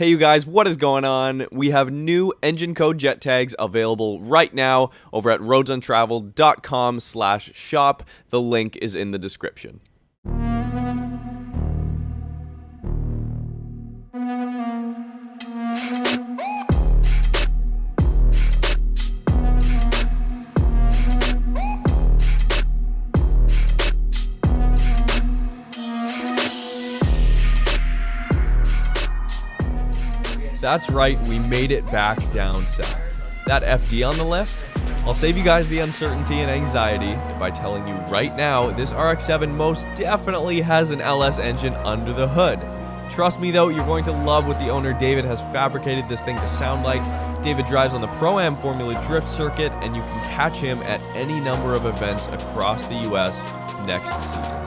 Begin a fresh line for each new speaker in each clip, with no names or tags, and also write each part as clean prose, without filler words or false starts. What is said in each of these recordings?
Hey you guys, what is going on? We have new engine code jet tags available right now over at roadsuntraveled.com/shop. The link is in the description. That's right, we made it back down south. That FD on the left? I'll save you guys the uncertainty and anxiety by telling you right now, this RX-7 most definitely has an LS engine under the hood. Trust me though, you're going to love what the owner David has fabricated this thing to sound like. David drives on the Pro-Am Formula Drift circuit, and you can catch him at any number of events across the US next season.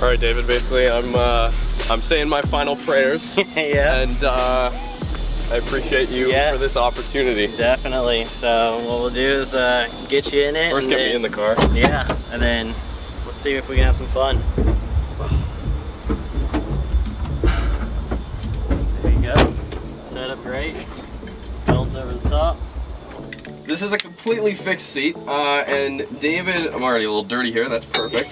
All right, David, basically I'm saying my final prayers.
Yeah.
And I appreciate you for this opportunity.
Definitely. So what we'll do is get you in it.
First, get me in the car.
Yeah, and then we'll see if we can have some fun. There you go. Set up great. Belts over the top.
This is a completely fixed seat, and David, I'm already a little dirty here, that's perfect.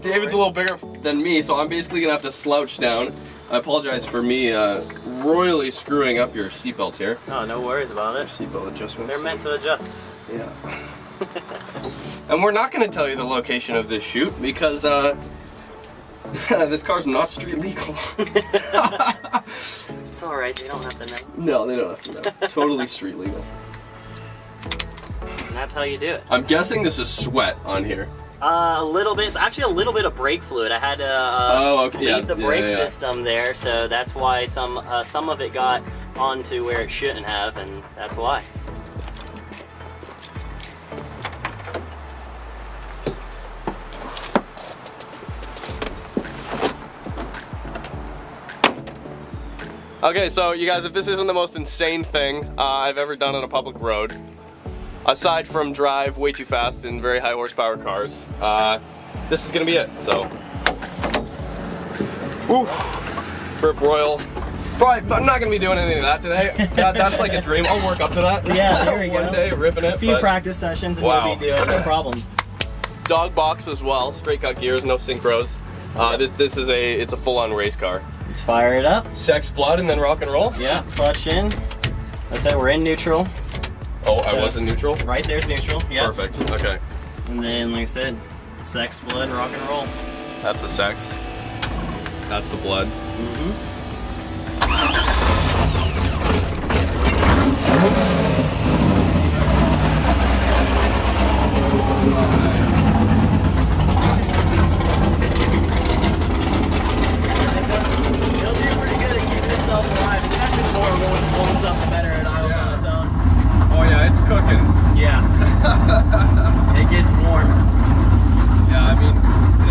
David's a little bigger than me, so I'm basically gonna have to slouch down. I apologize for me royally screwing up your seatbelt here.
Oh, no worries about it.
Seatbelt adjustments.
They're meant to adjust.
Yeah. And we're not gonna tell you the location of this shoot because this car's not street legal.
It's all right, they don't have to know.
No, they don't have to know. Totally street legal.
And that's how you do it.
I'm guessing this is sweat on here.
A little bit. It's actually a little bit of brake fluid. I had to leave the brake system there, so that's why some of it got onto where it shouldn't have, and that's why.
Okay, so you guys, if this isn't the most insane thing I've ever done on a public road, aside from drive way too fast in very high horsepower cars, this is gonna be it. So, Rip Royal. Probably, I'm not gonna be doing any of that today. That's like a dream. I'll work up to that.
Yeah, there we go.
One day, ripping it.
A few practice sessions and you'll be doing no problem.
Dog box as well. Straight cut gears, no synchros. This is it's a full-on race car.
Let's fire it up.
Sex, blood, and then rock and roll.
Yeah, clutch in. I said we're in neutral.
Oh, so I was in neutral?
Right there's neutral, yeah.
Perfect, okay.
And then, like I said, sex, blood, rock and roll.
That's the sex. That's the blood.
He'll do pretty good at keeping himself alive. It's actually more when it warms up, the better it idles on its own.
Oh yeah, it's cooking.
Yeah. It gets warm.
Yeah, I mean,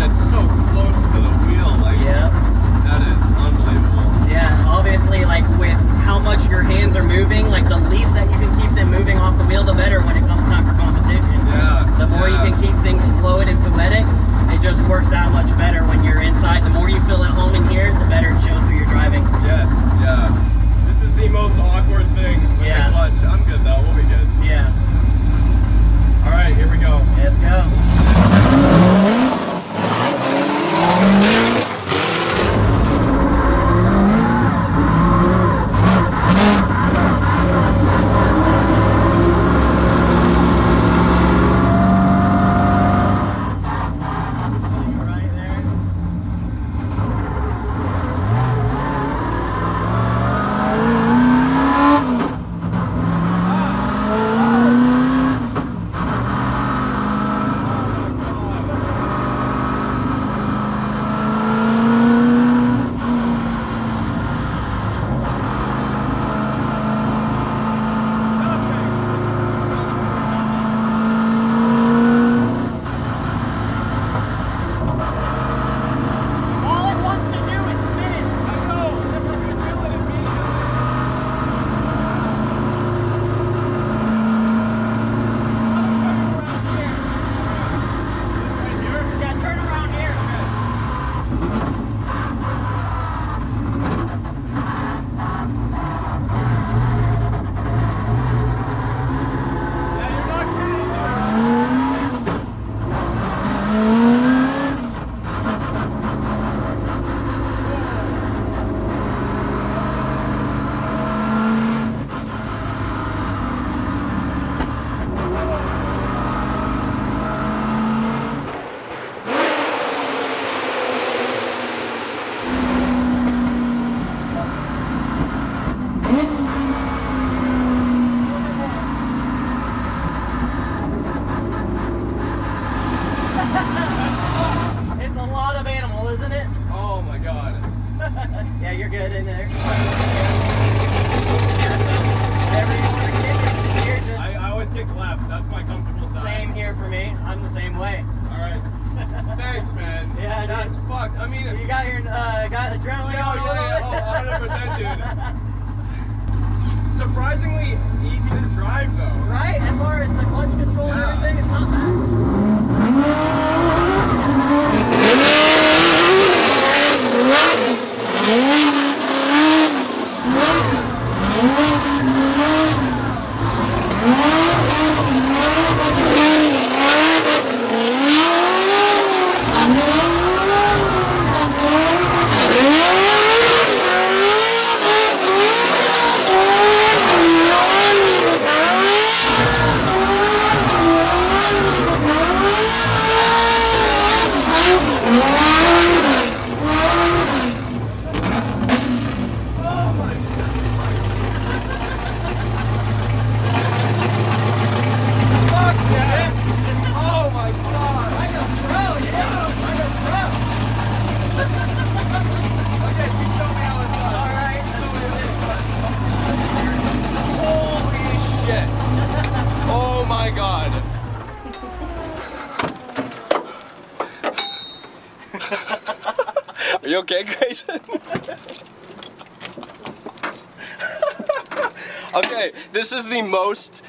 it's so close to the wheel. Like,
yeah.
That is unbelievable.
you're good in there. Whatever you want to kick it. Here, just
I always kick left. That's my comfortable side.
same here for me. I'm the same way.
All right. Thanks, man.
Yeah,
that's
dude.
fucked. I mean,
You got your got adrenaline on a little bit.
Oh, 100%, dude. Surprisingly easy to drive, though.
Right? As far as the clutch control and everything, it's not bad.
Oh my god. Are you okay, Grayson? Okay, this is the most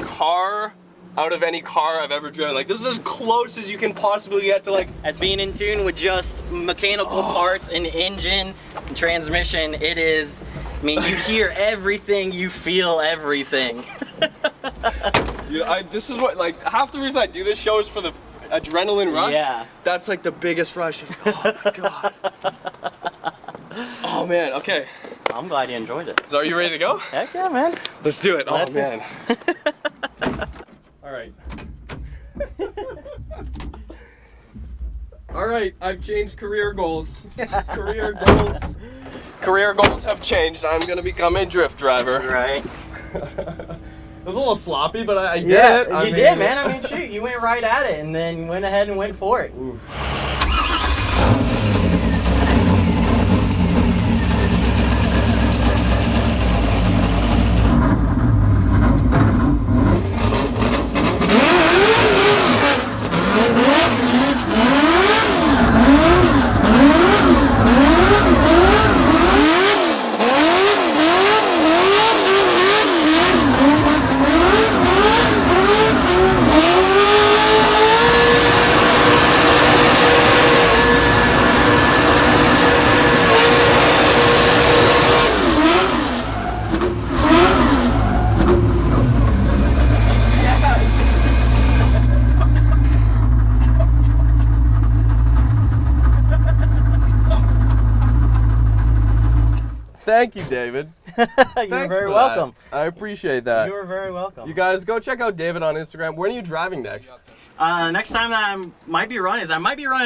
car out of any car I've ever driven. Like, this is as close as you can possibly get to, like,
As being in tune with just mechanical parts and engine and transmission, it is, I mean, you hear everything, you feel everything.
dude, this is what, like, half the reason I do this show is for the adrenaline rush.
Yeah.
That's like the biggest rush. Oh my god. Oh man, okay.
I'm glad you enjoyed it.
So are you ready to go?
Heck yeah, man.
Let's do it.
Let's
oh
do
man. All right. All right, I've changed career goals. Career goals have changed. I'm gonna become a drift driver.
Right.
It was a little sloppy, but I did it.
You did, man. I mean, shoot, you went right at it and then went ahead and went for it.
Oof. Thank you, David.
You're
Thanks
very
for
welcome.
that. I appreciate that.
You're very welcome.
You guys go check out David on Instagram. When are you driving next?
Next time that I might be running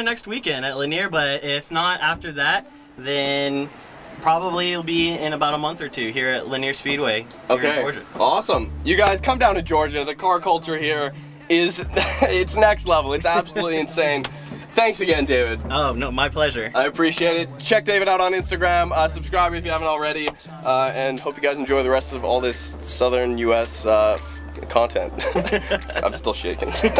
next weekend at Lanier, but if not after that, then probably it'll be in about a month or two here at Lanier Speedway here in Georgia.
Awesome. You guys come down to Georgia. The car culture here is it's next level. It's absolutely insane. Thanks again, David.
Oh, no, my pleasure.
I appreciate it. Check David out on Instagram. Subscribe if you haven't already. And hope you guys enjoy the rest of all this southern U.S. Content. I'm still shaking.
Been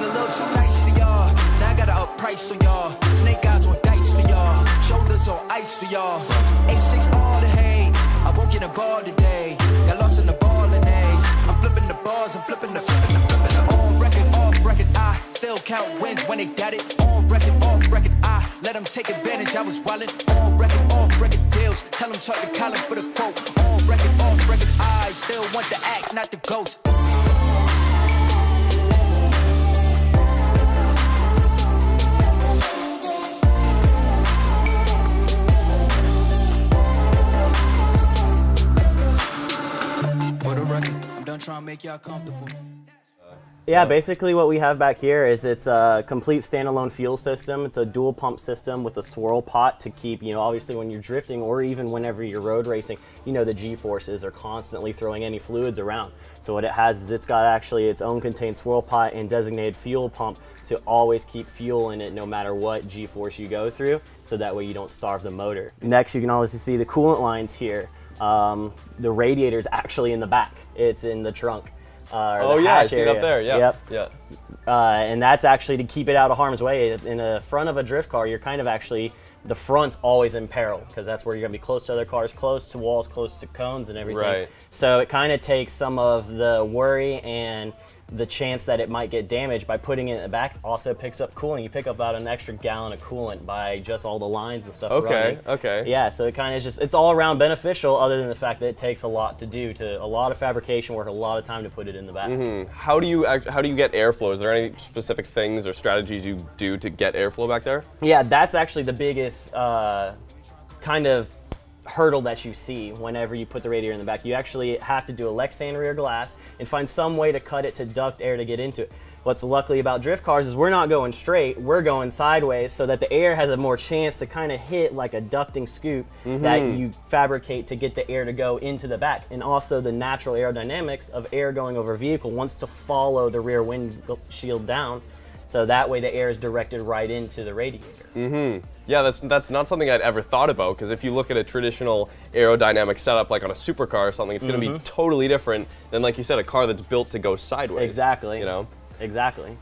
a little too nice for y'all. Now I got to up price on y'all. Snake eyes on dice for y'all. Shoulders on ice for y'all. A6 all the hate. I won't get a ball today. Got lost in the ball and A's. I'm flipping the bars, I'm flipping the on record, off record. I still count wins when they got it. On record, off record. I let them take advantage. I was wildin'. On record, off record deals. Tell them Chuck the Colin for the quote. On record, off record. I still want the act, not the ghost. For the record, I'm done trying to make y'all comfortable.
Yeah, basically what we have back here is it's a complete standalone fuel system. It's a dual pump system with a swirl pot to keep, obviously when you're drifting or even whenever you're road racing, the G-forces are constantly throwing any fluids around. So what it has is it's got actually its own contained swirl pot and designated fuel pump to always keep fuel in it no matter what G-force you go through, so that way you don't starve the motor. Next, you can obviously see the coolant lines here. The radiator is actually in the back. It's in the trunk.
Oh yeah, I see it up there. Yeah.
Yep.
Yeah.
And that's actually to keep it out of harm's way. In the front of a drift car, you're kind of actually, the front's always in peril because that's where you're gonna be close to other cars, close to walls, close to cones and everything.
Right.
So it kind of takes some of the worry and the chance that it might get damaged by putting it in the back. Also picks up cooling. You pick up about an extra gallon of coolant by just all the lines and stuff running.
Okay.
Yeah, so it kind of just, it's all around beneficial other than the fact that it takes a lot to do, a lot of fabrication work, a lot of time to put it in the back.
How do you get airflow? Is there any specific things or strategies you do to get airflow back there?
Yeah, that's actually the biggest kind of hurdle that you see whenever you put the radiator in the back. You actually have to do a Lexan rear glass and find some way to cut it to duct air to get into it. What's luckily about drift cars is we're not going straight, we're going sideways so that the air has a more chance to kind of hit like a ducting scoop that you fabricate to get the air to go into the back. And also the natural aerodynamics of air going over a vehicle wants to follow the rear windshield down, so that way the air is directed right into the radiator.
Yeah, that's not something I'd ever thought about, because if you look at a traditional aerodynamic setup like on a supercar or something, it's going to be totally different than, like you said, a car that's built to go sideways.
Exactly. Exactly.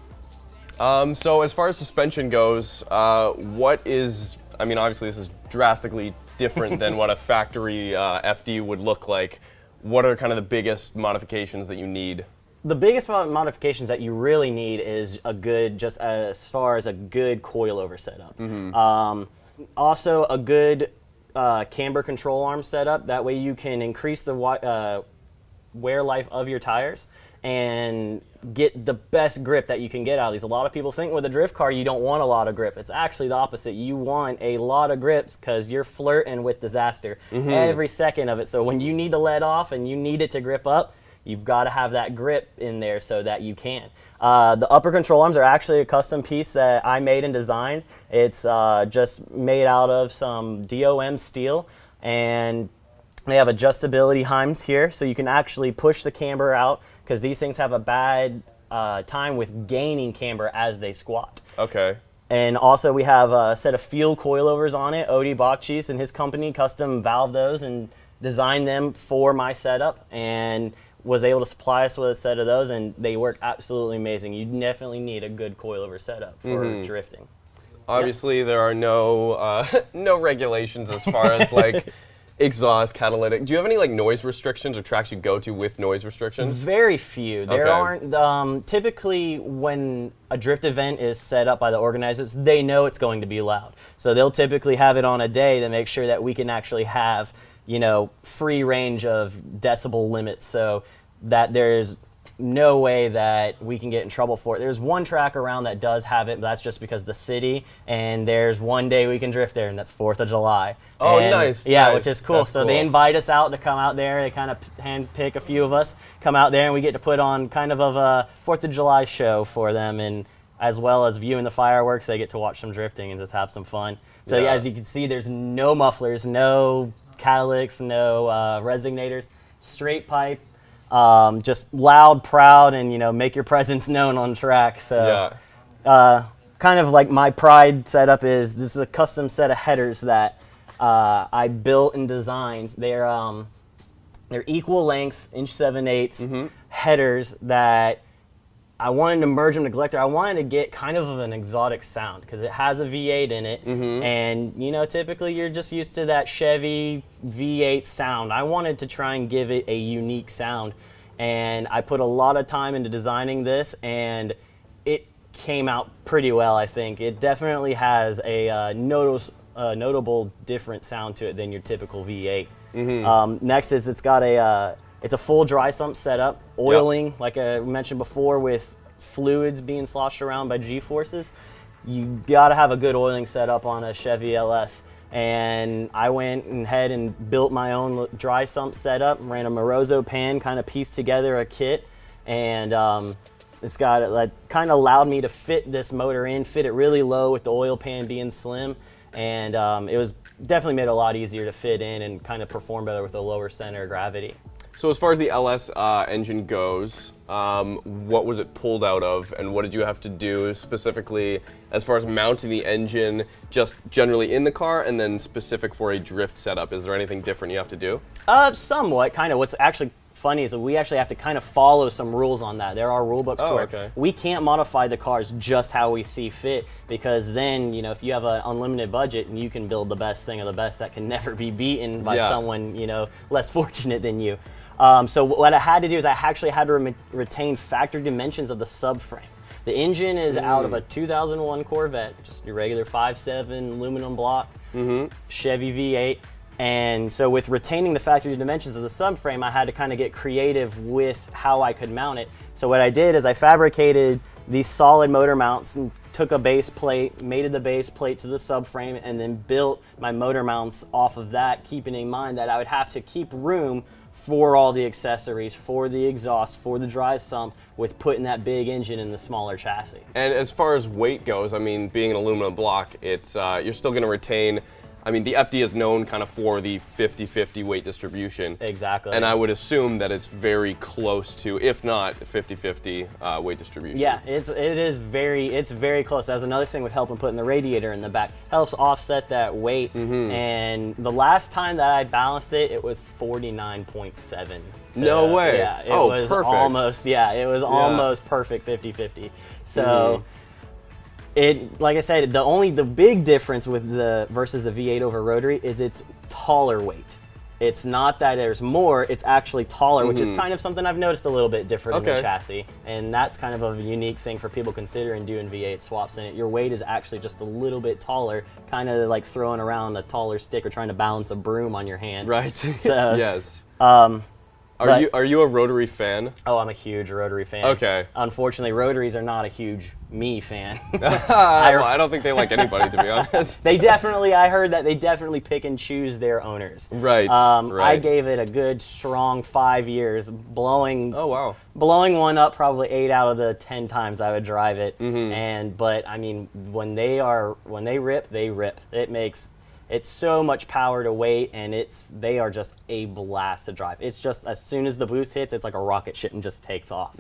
So as far as suspension goes, what is, obviously this is drastically different than what a factory FD would look like. What are kind of the biggest modifications that you need?
The biggest modifications that you really need is just as far as a good coilover setup. Also a good camber control arm setup. That way you can increase the wear life of your tires and get the best grip that you can get out of these. A lot of people think with a drift car you don't want a lot of grip. It's actually the opposite. You want a lot of grips because you're flirting with disaster every second of it. So when you need to let off and you need it to grip up, you've got to have that grip in there so that you can. The upper control arms are actually a custom piece that I made and designed. It's just made out of some DOM steel, and they have adjustability heims here, so you can actually push the camber out, because these things have a bad time with gaining camber as they squat.
Okay.
And also we have a set of field coilovers on it. Odie Bakchis and his company custom valved those and designed them for my setup, and was able to supply us with a set of those, and they work absolutely amazing. You definitely need a good coilover setup for drifting.
Obviously, there are no no regulations as far as like exhaust, catalytic. Do you have any like noise restrictions or tracks you go to with noise restrictions?
Very few. There aren't. Typically, when a drift event is set up by the organizers, they know it's going to be loud. So they'll typically have it on a day to make sure that we can actually have, free range of decibel limits, so that there's no way that we can get in trouble for it. There's one track around that does have it, but that's just because the city, and there's one day we can drift there, and that's 4th of July.
Oh,
and,
nice.
Yeah,
nice.
which is cool.
That's
so
cool.
They invite us out to come out there. They kind of handpick a few of us, come out there, and we get to put on kind of a 4th of July show for them, and as well as viewing the fireworks, they get to watch some drifting and just have some fun. So
Yeah.
as you can see, there's no mufflers, no catalytics, no resignators, straight pipe, just loud, proud, and make your presence known on track. So kind of like my pride setup is, this is a custom set of headers that I built and designed. They're equal length, 1.7" headers that I wanted to merge them to collector. I wanted to get kind of an exotic sound because it has a V8 in it, and typically you're just used to that Chevy V8 sound. I wanted to try and give it a unique sound, and I put a lot of time into designing this, and it came out pretty well. I think it definitely has a notable different sound to it than your typical V8. Next is it's got it's a full dry sump setup, oiling, like I mentioned before, with fluids being sloshed around by G-forces. You gotta have a good oiling setup on a Chevy LS. And I went ahead and built my own dry sump setup, ran a Moroso pan, kind of pieced together a kit, and It's got it kind of allowed me to fit this motor in, fit it really low with the oil pan being slim, and it was definitely made it a lot easier to fit in and kind of perform better with a lower center of gravity.
So as far as the LS engine goes, what was it pulled out of, and what did you have to do specifically as far as mounting the engine just generally in the car, and then specific for a drift setup? Is there anything different you have to do?
Somewhat, kind of. What's actually funny is that we actually have to kind of follow some rules on that. There are rule books to it.
Okay.
We can't modify the cars just how we see fit, because then, you know, if you have an unlimited budget and you can build the best thing of the best that can never be beaten by someone, you know, less fortunate than you. So what I had to do is I actually had to retain factory dimensions of the subframe. The engine is out of a 2001 Corvette, just your regular 5.7 aluminum block, Chevy V8. And so with retaining the factory dimensions of the subframe, I had to kind of get creative with how I could mount it. So what I did is I fabricated these solid motor mounts and took a base plate, mated the base plate to the subframe, and then built my motor mounts off of that, keeping in mind that I would have to keep room for all the accessories, for the exhaust, for the drive sump, with putting that big engine in the smaller chassis.
And as far as weight goes, I mean, being an aluminum block, it's you're still going to retain. I mean, the FD is known kind of for the 50-50 weight distribution.
Exactly.
And I would assume that it's very close to, if not 50-50 weight distribution.
Yeah, it's very close. That's another thing with helping putting the radiator in the back. Helps offset that weight. And the last time that I balanced it, it was 49.7.
No way.
Yeah, it was
perfect.
almost. Yeah, it was almost perfect 50-50. So. Like I said, the big difference with versus the V8 over rotary is it's taller weight. It's not that there's more, it's actually taller, which is kind of something I've noticed a little bit different in the chassis. And that's kind of a unique thing for people considering doing V8 swaps in it. Your weight is actually just a little bit taller, kind of like throwing around a taller stick or trying to balance a broom on your hand.
Right.
So,
yes.
Are
you a rotary fan?
Oh, I'm a huge rotary fan.
Okay.
Unfortunately, rotaries are not a huge me fan.
Well, I don't think they like anybody, to be honest.
I heard that they definitely pick and choose their owners.
Right.
I gave it a good strong 5 years, blowing one up probably 8 out of the 10 times I would drive it. But I mean, when they rip, they rip. It's so much power to weight, and they are just a blast to drive. It's just, as soon as the boost hits, it's like a rocket ship and just takes off.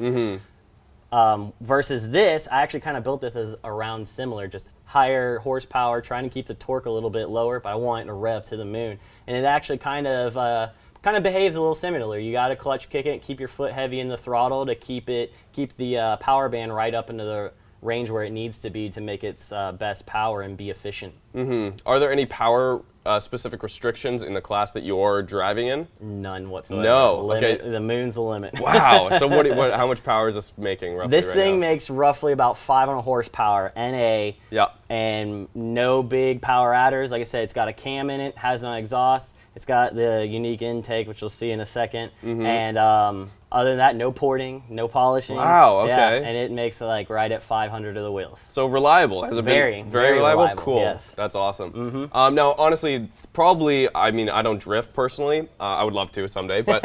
Versus this, I actually kind of built this as around similar, just higher horsepower, trying to keep the torque a little bit lower, but I want it to rev to the moon. And it actually kind of behaves a little similar. You got to clutch kick it, keep your foot heavy in the throttle to keep the power band right up into the range where it needs to be to make its best power and be efficient.
Are there any power specific restrictions in the class that you're driving in?
None whatsoever.
No. Okay.
The moon's the limit.
Wow. So how much power is this making roughly?
This thing makes roughly about 500 horsepower NA.
Yeah.
And no big power adders. Like I said, it's got a cam in it, has no exhaust. It's got the unique intake, which you'll see in a second. And other than that, no porting, no polishing.
Wow, okay.
Yeah, and it makes it like right at 500 of the wheels.
So reliable. Has it been very reliable? Cool.
Yes.
That's awesome. Now, honestly, probably, I mean, I don't drift personally. I would love to someday. But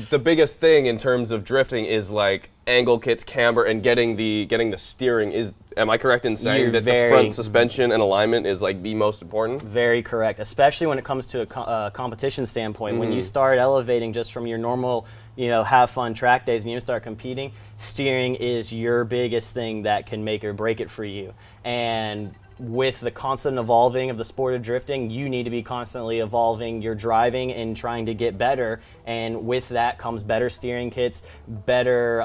the biggest thing in terms of drifting is like angle kits, camber, and getting the steering. Am I correct in saying that the front suspension and alignment is like the most important?
Very correct, especially when it comes to a competition standpoint. When you start elevating just from your normal, have fun track days and you start competing, steering is your biggest thing that can make or break it for you. And with the constant evolving of the sport of drifting, you need to be constantly evolving your driving and trying to get better. And with that comes better steering kits, better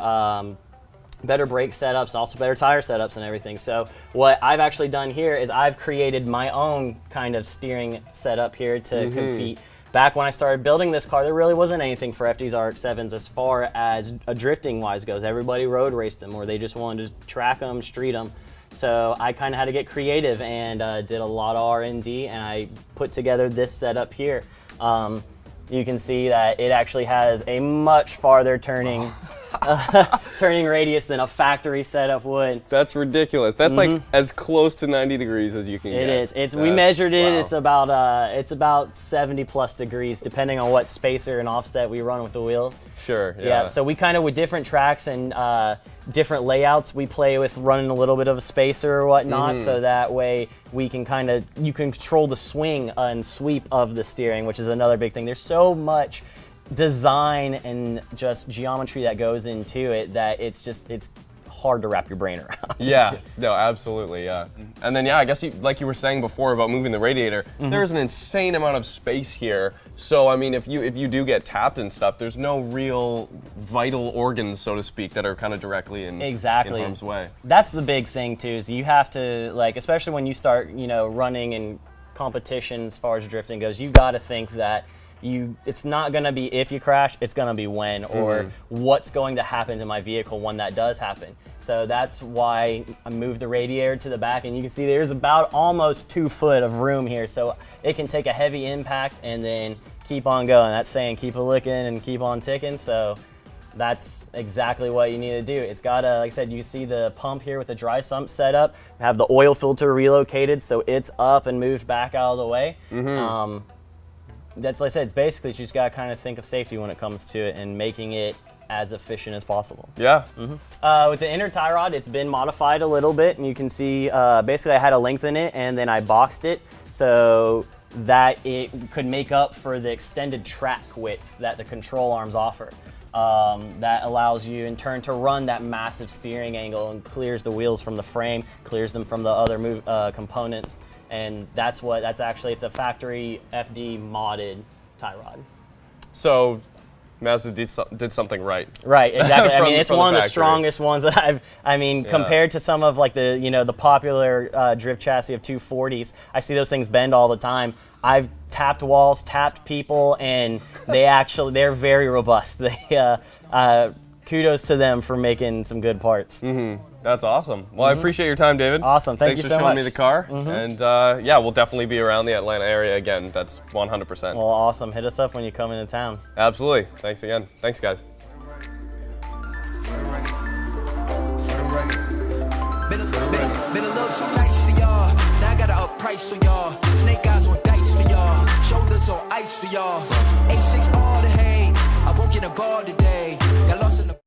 brake setups, also better tire setups and everything. So what I've actually done here is I've created my own kind of steering setup here to compete. Back when I started building this car, there really wasn't anything for FD's RX-7s as far as a drifting wise goes. Everybody road raced them, or they just wanted to track them, street them. So I kind of had to get creative and did a lot of R&D, and I put together this setup here. You can see that it actually has a much farther turning radius than a factory setup would.
That's ridiculous. That's like as close to 90 degrees as you can get.
It is. We measured it. Wow. It's about 70 plus degrees, depending on what spacer and offset we run with the wheels.
Sure. Yeah.
So we kind of, with different tracks and different layouts, we play with running a little bit of a spacer or whatnot, so that way we can you can control the swing and sweep of the steering, which is another big thing. There's so much design and just geometry that goes into it that it's hard to wrap your brain around.
Yeah, no, absolutely, yeah. And then, yeah, I guess like you were saying before about moving the radiator, there's an insane amount of space here. So, I mean, if you do get tapped and stuff, there's no real vital organs, so to speak, that are kind of directly in harm's way.
That's the big thing too, is you have to, like, especially when you start, running in competition as far as drifting goes, you got to think that it's not going to be if you crash, it's going to be when, or what's going to happen to my vehicle when that does happen. So that's why I moved the radiator to the back, and you can see there's about almost 2 foot of room here, so it can take a heavy impact and then keep on going. That's saying keep a licking and keep on ticking, so that's exactly what you need to do. It's got like I said, you see the pump here with the dry sump set up, have the oil filter relocated so it's up and moved back out of the way. That's like I said, it's basically you just got to kind of think of safety when it comes to it and making it as efficient as possible.
Yeah.
With the inner tie rod, it's been modified a little bit, and you can see basically I had to lengthen it and then I boxed it so that it could make up for the extended track width that the control arms offer. That allows you in turn to run that massive steering angle and clears the wheels from the frame, clears them from the other components. And it's a factory FD modded tie rod.
So Mazda did something right.
Right, exactly. I mean, it's one of the
factory.
strongest ones that compared to some of like the popular drift chassis of 240s, I see those things bend all the time. I've tapped walls, tapped people, and they're very robust. Kudos to them for making some good parts.
That's awesome. Well, I appreciate your time, David.
Awesome. Thank you so much.
Thanks for showing me the car. And yeah, we'll definitely be around the Atlanta area again. That's 100%.
Well, awesome. Hit us up when you come into town.
Absolutely. Thanks again. Thanks, guys.
Been a little too nice for y'all. Now I gotta up price on y'all. Snake eyes on dice for y'all. Shoulders on ice for y'all. A6 all the hate. I won't get a ball today. Got lost in the